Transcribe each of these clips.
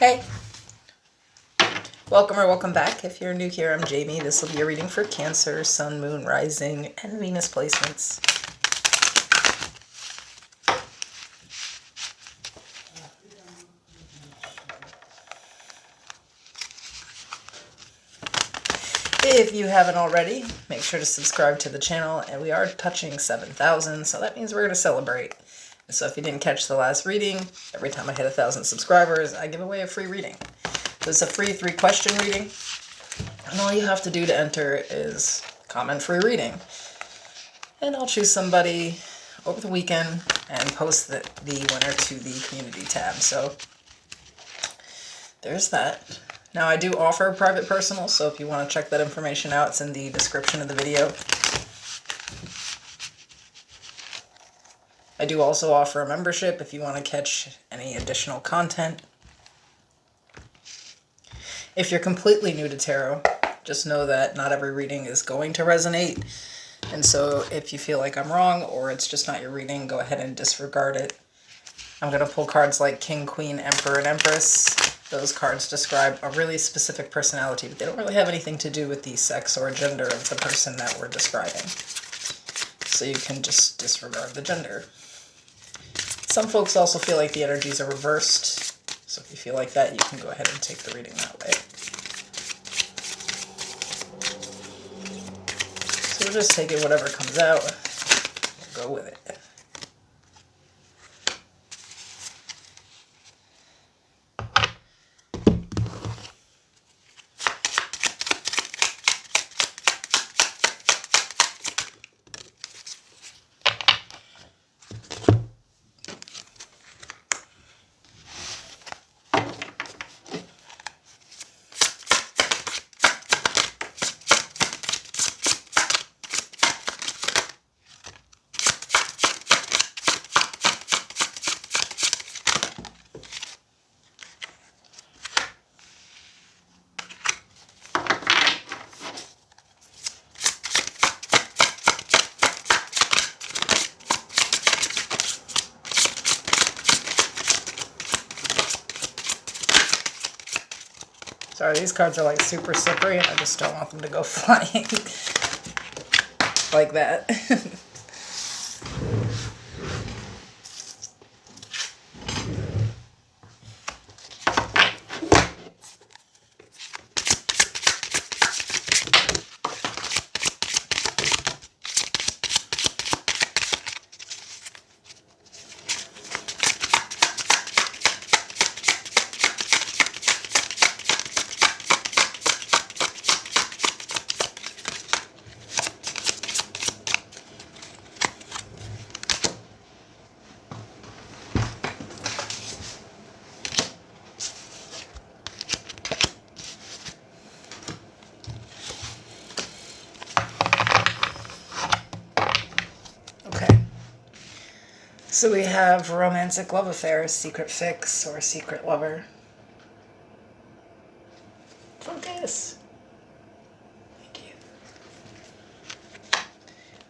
Hey, welcome or welcome back. If you're new here, I'm Jamie. This will be a reading for Cancer, Sun, Moon, Rising, and Venus placements. If you haven't already, make sure to subscribe to the channel, and we are touching 7,000, so that means we're going to celebrate. And so if you didn't catch the last reading, every time I hit 1,000 subscribers, I give away a free reading. So it's a free 3-question reading, and all you have to do to enter is comment free reading. And I'll choose somebody over the weekend and post the winner to the community tab. So there's that. Now, I do offer a private personal, so if you want to check that information out, it's in the description of the video. I do also offer a membership if you want to catch any additional content. If you're completely new to tarot, just know that not every reading is going to resonate. And so if you feel like I'm wrong or it's just not your reading, go ahead and disregard it. I'm going to pull cards like King, Queen, Emperor, and Empress. Those cards describe a really specific personality, but they don't really have anything to do with the sex or gender of the person that we're describing. So you can just disregard the gender. Some folks also feel like the energies are reversed. So if you feel like that, you can go ahead and take the reading that way. So we'll just take it whatever comes out. We'll go with it. Sorry, these cards are like super slippery and I just don't want them to go flying like that. So we have romantic love affair, secret fix, or secret lover. Focus. Thank you.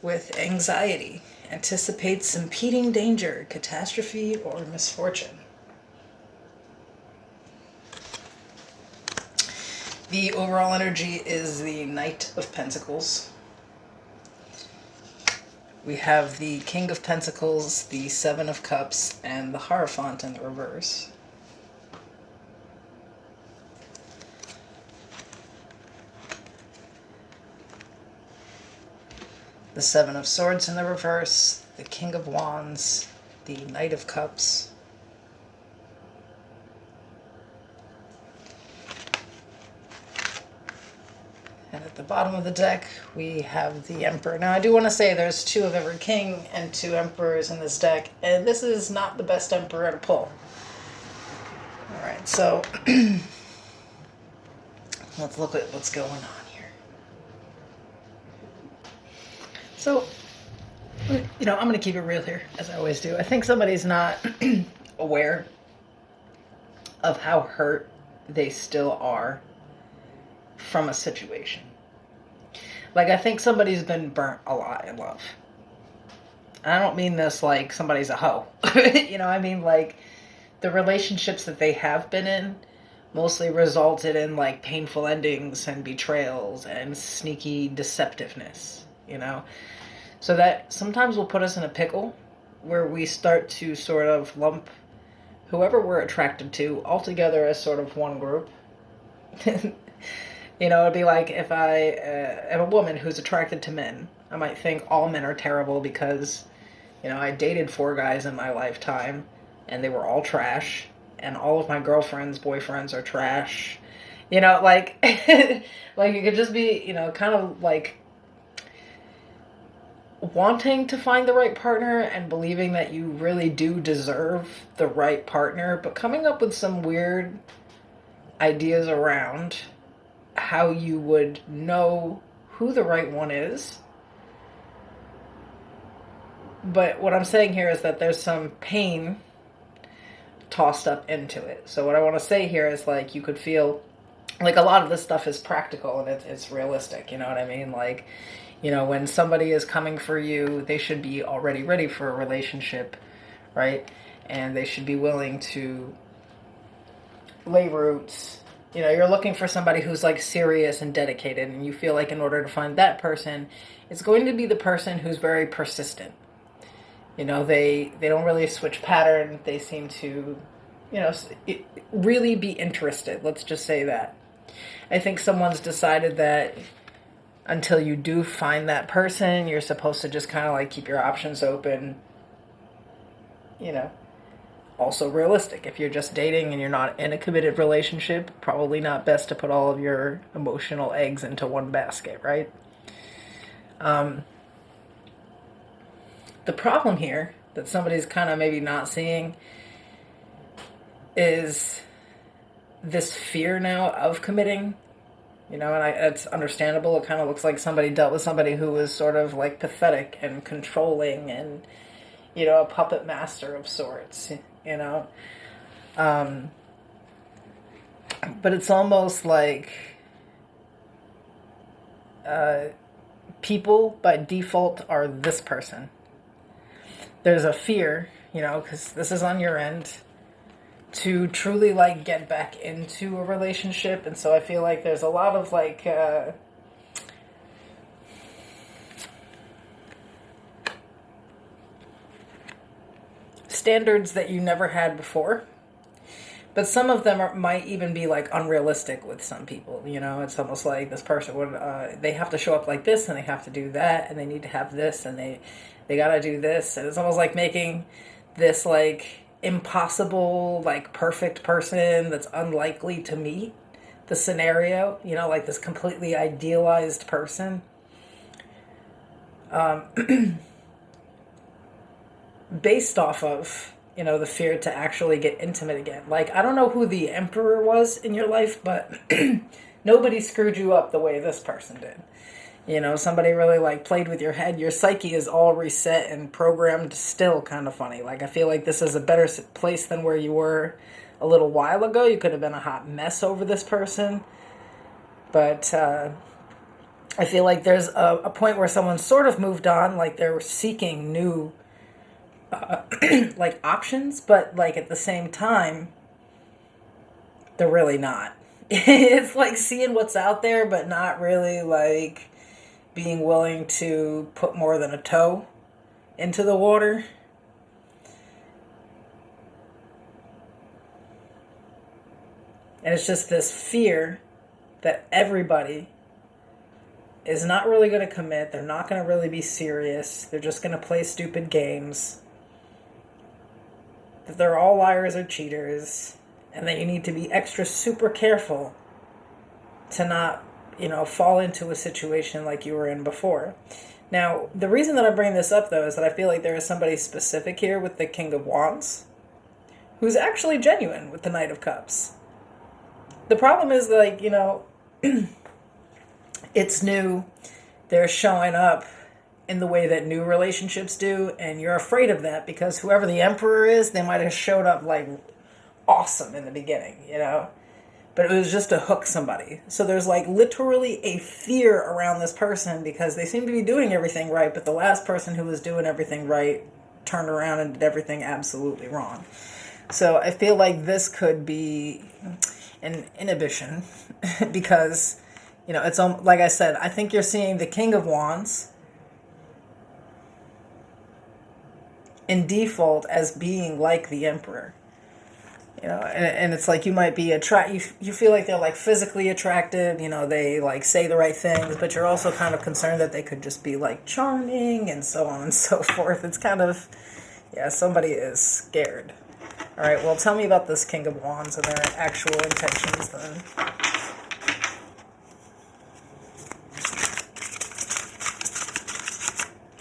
With anxiety, anticipates impending danger, catastrophe, or misfortune. The overall energy is the Knight of Pentacles. We have the King of Pentacles, the Seven of Cups, and the Hierophant in the reverse. The Seven of Swords in the reverse, the King of Wands, the Knight of Cups, and at the bottom of the deck, we have the Emperor. Now, I do want to say there's 2 of every king and 2 emperors in this deck, and this is not the best emperor to pull. Alright, so let's look at what's going on here. So, I'm going to keep it real here, as I always do. I think somebody's not aware of how hurt they still are from a situation. Like, I think somebody's been burnt a lot in love. And I don't mean this like somebody's a hoe. I mean like the relationships that they have been in mostly resulted in like painful endings and betrayals and sneaky deceptiveness, you know? So that sometimes will put us in a pickle where we start to sort of lump whoever we're attracted to all together as sort of one group. You know, it'd be like if I am a woman who's attracted to men, I might think all men are terrible because, you know, I dated 4 guys in my lifetime and they were all trash, and all of my girlfriends' boyfriends are trash. You know, like, like it could just be, you know, kind of like wanting to find the right partner and believing that you really do deserve the right partner, but coming up with some weird ideas around how you would know who the right one is. But what I'm saying here is that there's some pain tossed up into it. So what I want to say here is, like, you could feel like a lot of this stuff is practical and it's realistic, you know what I mean? Like, you know, when somebody is coming for you, they should be already ready for a relationship, right? And they should be willing to lay roots. You know, you're looking for somebody who's like serious and dedicated, and you feel like in order to find that person, it's going to be the person who's very persistent. You know, they don't really switch pattern. They seem to, you know, really be interested. Let's just say that. I think someone's decided that until you do find that person, you're supposed to just kind of like keep your options open. You know, also realistic. If you're just dating and you're not in a committed relationship, probably not best to put all of your emotional eggs into one basket, right? The problem here that somebody's kind of maybe not seeing is this fear now of committing. You know, and it's understandable. It kind of looks like somebody dealt with somebody who was sort of like pathetic and controlling and, you know, a puppet master of sorts, you know. But it's almost like people by default are this person. There's a fear, you know, because this is on your end, to truly like get back into a relationship. And so I feel like there's a lot of like standards that you never had before, but some of them might even be like unrealistic with some people. You know, it's almost like this person would they have to show up like this and they have to do that and they need to have this and they got to do this, and it's almost like making this like impossible, like perfect person that's unlikely to meet the scenario, you know, like this completely idealized person. Based off of, you know, the fear to actually get intimate again. Like, I don't know who the emperor was in your life, but nobody screwed you up the way this person did. You know, somebody really like played with your head. Your psyche is all reset and programmed still, kind of funny. Like, I feel like this is a better place than where you were a little while ago. You could have been a hot mess over this person. But I feel like there's a point where someone sort of moved on, like they're seeking new like options, but like at the same time, they're really not. It's like seeing what's out there, but not really like being willing to put more than a toe into the water. And it's just this fear that everybody is not really going to commit. They're not going to really be serious. They're just going to play stupid games. That they're all liars or cheaters. And that you need to be extra super careful to not, you know, fall into a situation like you were in before. Now, the reason that I bring this up, though, is that I feel like there is somebody specific here with the King of Wands who's actually genuine with the Knight of Cups. The problem is, like, you know, it's new. They're showing up in the way that new relationships do, and you're afraid of that because whoever the Emperor is, they might have showed up, like, awesome in the beginning, you know? But it was just to hook somebody. So there's like literally a fear around this person because they seem to be doing everything right, but the last person who was doing everything right turned around and did everything absolutely wrong. So I feel like this could be, and inhibition because, it's like I said, I think you're seeing the King of Wands in default as being like the Emperor. And it's like you might be you feel like they're like physically attractive, they like say the right things, but you're also kind of concerned that they could just be like charming and so on and so forth. It's kind of, yeah, somebody is scared. All right, well, tell me about this King of Wands and their actual intentions then.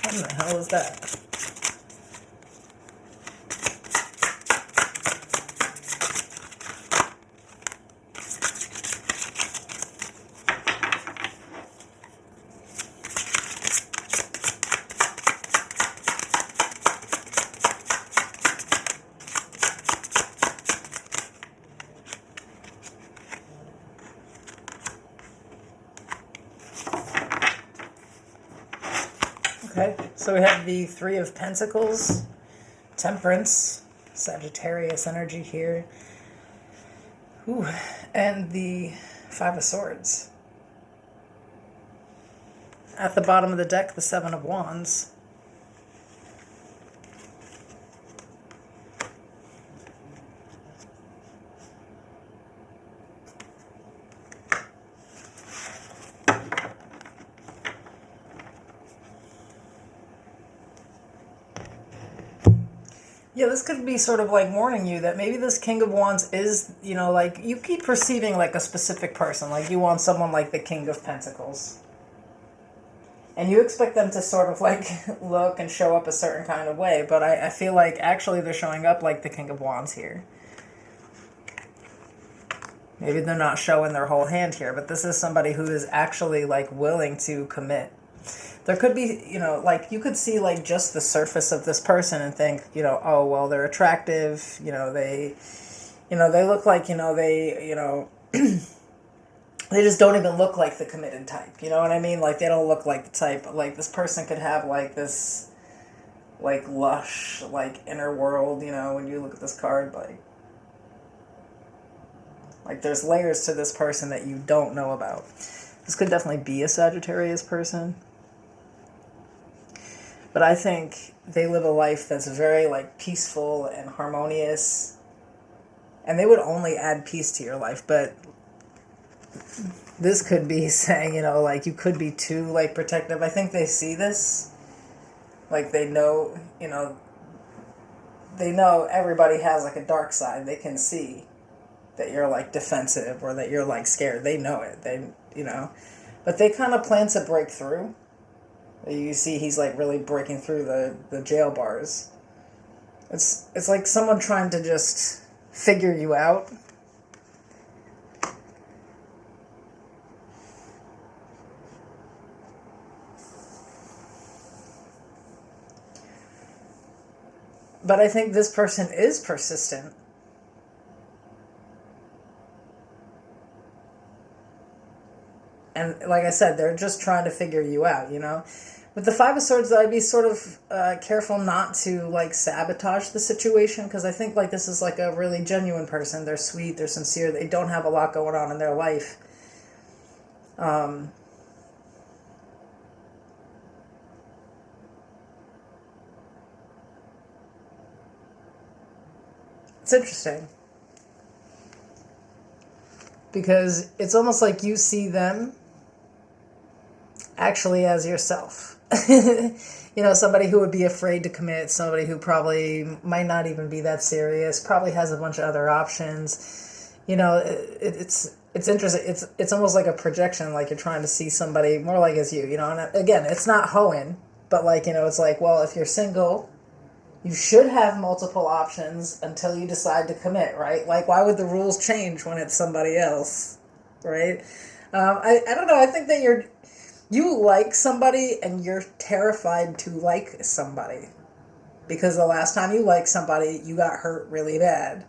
What in the hell is that? Okay, so we have the Three of Pentacles, Temperance, Sagittarius energy here. Ooh, and the Five of Swords. At the bottom of the deck, the Seven of Wands. Yeah, this could be sort of like warning you that maybe this King of Wands is, like you keep perceiving like a specific person, like you want someone like the King of Pentacles. And you expect them to sort of like look and show up a certain kind of way, but I feel like actually they're showing up like the King of Wands here. Maybe they're not showing their whole hand here, but this is somebody who is actually like willing to commit. There could be, like you could see like just the surface of this person and think, oh, well, they're attractive, they look like, they just don't even look like the committed type. You know what I mean? Like they don't look like the type, like this person could have like this, like lush, like inner world, when you look at this card, like there's layers to this person that you don't know about. This could definitely be a Sagittarius person. But I think they live a life that's very like peaceful and harmonious. And they would only add peace to your life. But this could be saying, like you could be too like protective. I think they see this. Like they know, they know everybody has like a dark side. They can see that you're like defensive or that you're like scared. They know it. But they kind of plan to break through. You see he's like really breaking through the jail bars. It's like someone trying to just figure you out. But I think this person is persistent. And like I said, they're just trying to figure you out, With the Five of Swords, though, I'd be sort of careful not to, like, sabotage the situation, because I think, like, this is, like, a really genuine person. They're sweet, they're sincere, they don't have a lot going on in their life. It's interesting. Because it's almost like you see them actually as yourself. Somebody who would be afraid to commit, somebody who probably might not even be that serious, probably has a bunch of other options. It's interesting. It's almost like a projection, like you're trying to see somebody more like as you, and again, it's not hoeing, but like, it's like, well, if you're single, you should have multiple options until you decide to commit, right? Like, why would the rules change when it's somebody else, right? I don't know. I think that you like somebody and you're terrified to like somebody because the last time you liked somebody, you got hurt really bad.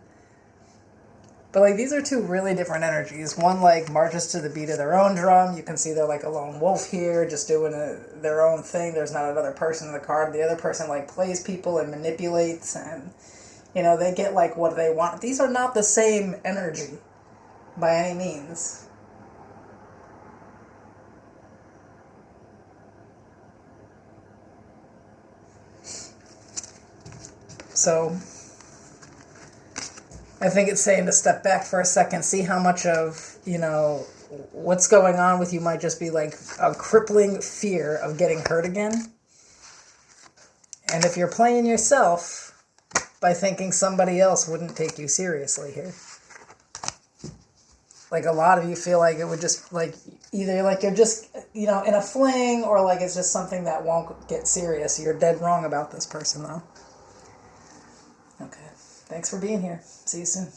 But like these are two really different energies. One like marches to the beat of their own drum. You can see they're like a lone wolf here, just doing their own thing. There's not another person in the card. The other person like plays people and manipulates, and they get like what they want. These are not the same energy. by any means. So I think it's saying to step back for a second, see how much of, what's going on with you might just be like a crippling fear of getting hurt again. And if you're playing yourself by thinking somebody else wouldn't take you seriously here. Like a lot of you feel like it would just like either like you're just, in a fling or like it's just something that won't get serious. You're dead wrong about this person though. Okay. Thanks for being here. See you soon.